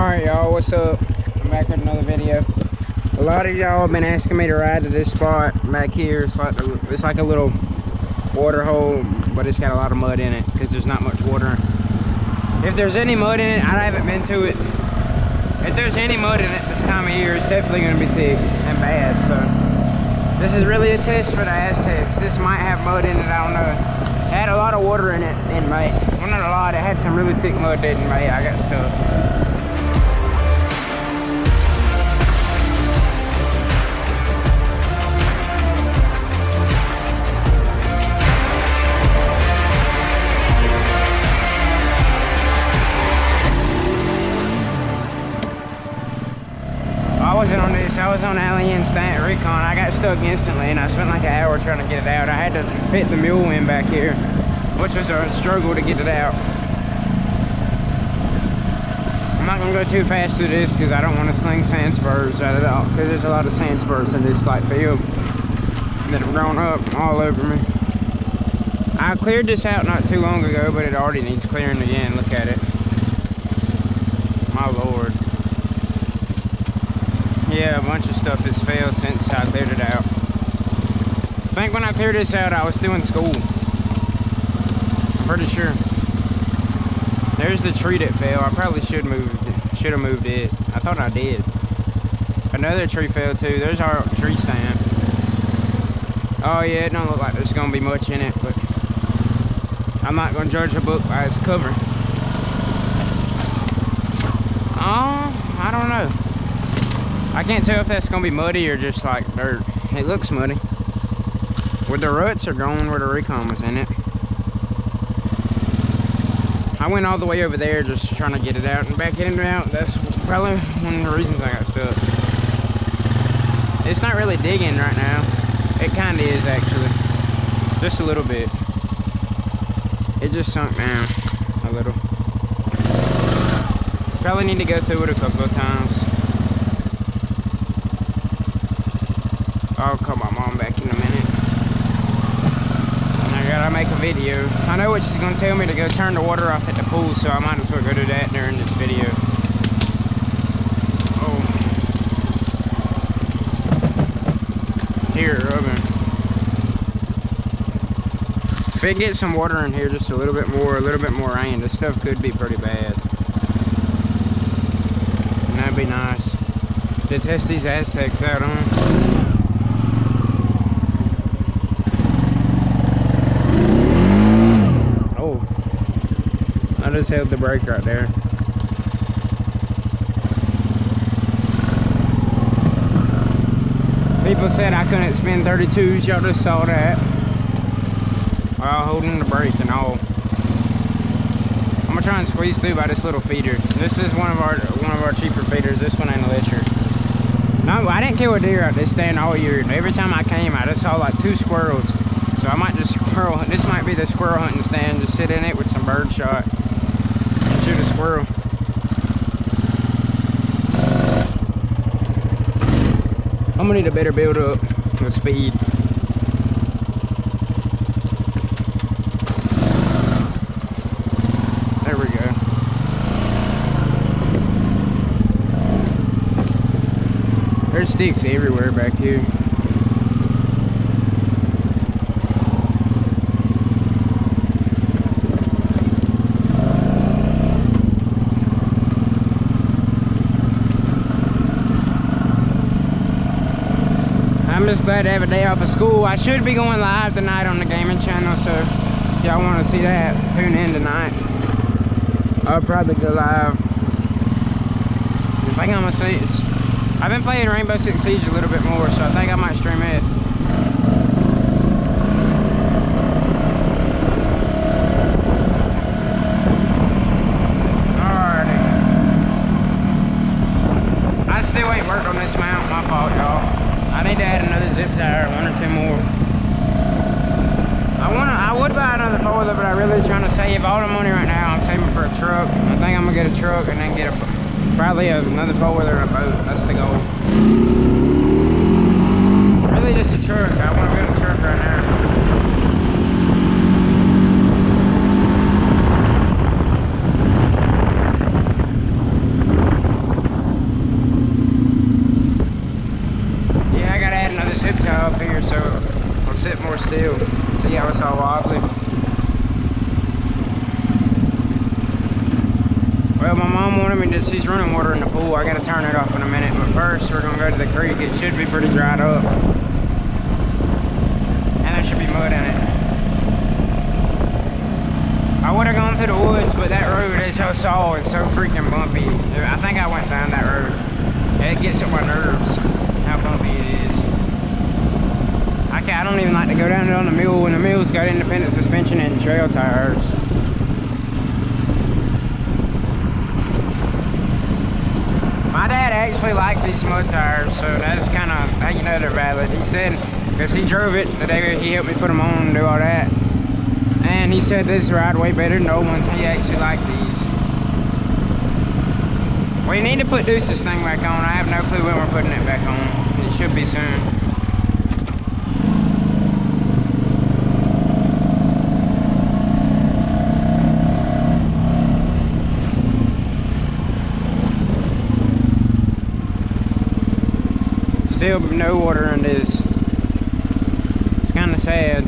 Alright y'all, what's up? I'm back with another video. A lot of y'all have been asking me to ride to this spot back here. It's like a little water hole, but it's got a lot of mud in it because there's not much water. If there's any mud in it, I haven't been to it. If there's any mud in it this time of year, it's definitely going to be thick and bad. So this is really a test for the Aztecs. This might have mud in it, I don't know. It had a lot of water in it in May. Well, not a lot, it had some really thick mud in May. I got stuck. I wasn't on this, I was on Alien Stant Recon. I got stuck instantly and I spent like an hour trying to get it out. I had to fit the mule in back here, which was a struggle to get it out. I'm not gonna go too fast through this because I don't want to sling sand spurs out of it all, because there's a lot of sand spurs in this like field that have grown up all over me. I cleared this out not too long ago, but it already needs clearing again. Look at it. My lord. Yeah, a bunch of stuff has failed since I cleared it out. I think when I cleared this out, I was still in school. I'm pretty sure. There's the tree that fell. I probably should have moved it. I thought I did. Another tree fell too. There's our tree stand. Oh yeah, it don't look like there's gonna be much in it, but I'm not gonna judge a book by its cover. Oh, I don't know. I can't tell if that's gonna be muddy or just like dirt. It looks muddy. Where the ruts are going where the Recon was in it. I went all the way over there just trying to get it out and back it out. That's probably one of the reasons I got stuck. It's not really digging right now. It kinda is actually. Just a little bit. It just sunk down a little. Probably need to go through it a couple of times. I'll call my mom back in a minute. I gotta make a video. I know what she's gonna tell me to go turn the water off at the pool, so I might as well go do that during this video. Oh. Here, rubbing. If it gets some water in here just a little bit more rain, this stuff could be pretty bad. And that'd be nice to test these Aztecs out on. I just held the brake right there. People said I couldn't spin 32s, y'all just saw that. While holding the brake and all. I'm gonna try and squeeze through by this little feeder. This is one of our cheaper feeders. This one ain't electric. No, I didn't kill a deer at this stand all year. Every time I came, I just saw like 2 squirrels. So I might just squirrel. This might be the squirrel hunting stand. Just sit in it with some bird shot. Shoot a squirrel. I'm gonna need a better build up with speed. There we go. There's sticks everywhere back here. I'm just glad to have a day off of school. I should be going live tonight on the gaming channel, so if y'all want to see that, tune in tonight. I'll probably go live. I think I'm gonna see it. I've been playing Rainbow Six Siege a little bit more, so I think I might stream it. Alrighty. I still ain't worked on this mount, my fault, y'all. I need to add another zip tire, 1 or 2 more. I would buy another 4-wheeler, but I'm really trying to save all the money right now. I'm saving for a truck. I think I'm gonna get a truck and then get probably another 4-wheeler and a boat. That's the goal. Really just a truck. I want to build a truck right now. Well, my mom wanted me to, she's running water in the pool. I gotta turn it off in a minute, but first we're gonna go to the creek. It should be pretty dried up. And there should be mud in it. I would have gone through the woods, but that road, as y'all saw, is so freaking bumpy. I think I went down that road. It gets on my nerves, how bumpy it is. I don't even like to go down there on the mule when the mule's got independent suspension and trail tires. My dad actually liked these mud tires, so that's kind of how you know they're valid. He said, because he drove it the day he helped me put them on and do all that. And he said this ride way better than the old ones. He actually liked these. We need to put Deuce's thing back on. I have no clue when we're putting it back on. It should be soon. Still no water in this. It's kind of sad.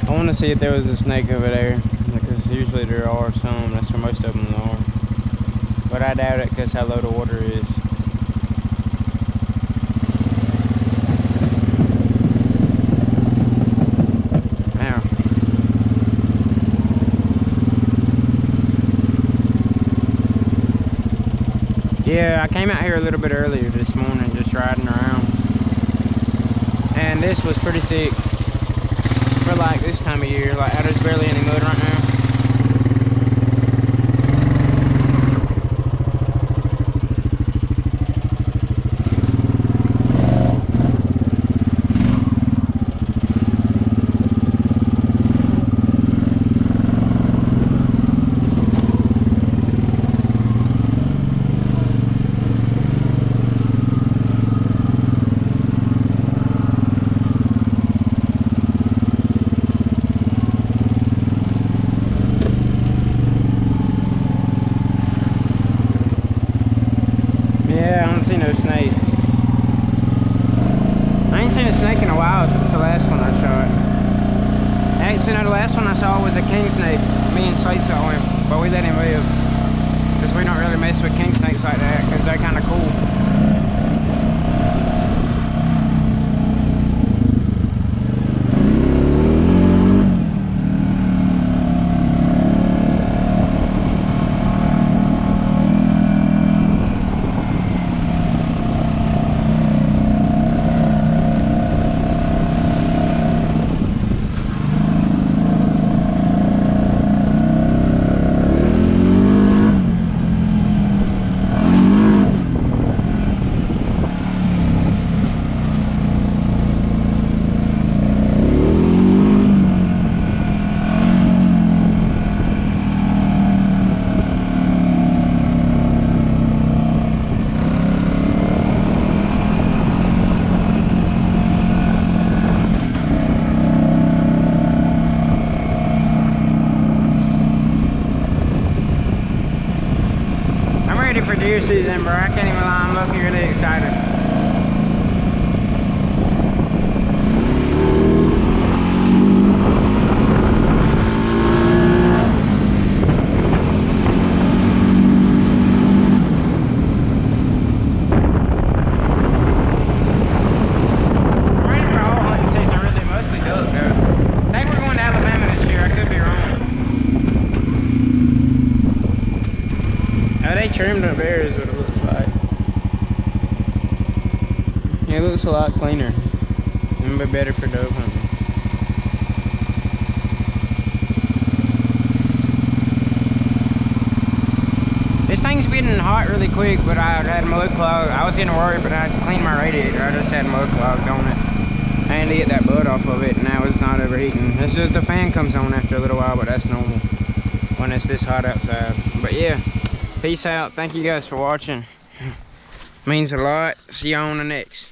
I want to see if there was a snake over there, because usually there are some. That's where most of them are. But I doubt it because how low the water is. Now. Yeah, I came out here a little bit earlier this morning just riding around. And this was pretty thick. For like this time of year, like there's barely any mud right now. Yeah, I don't see no snake. I ain't seen a snake in a while since the last one I shot. Actually, no, the last one I saw was a king snake. Me and Slate saw him, but we let him live. Because we don't really mess with king snakes like that, because they're kind of cool. For deer season, bro. I can't even lie, I'm looking really excited. I'm ready for all hunting season, really, mostly duck though. I think we're going to Alabama this year, I could be wrong. Oh, they trimmed up there is what it looks like. Yeah, it looks a lot cleaner. It'll be better for dove hunting. This thing's getting hot really quick, but I had mud clog. I was getting worried, but I had to clean my radiator. I just had mud clogged on it. I had to get that mud off of it, and now it's not overheating. This is the fan comes on after a little while, but that's normal when it's this hot outside. But yeah. Peace out. Thank you guys for watching. Means a lot. See you on the next.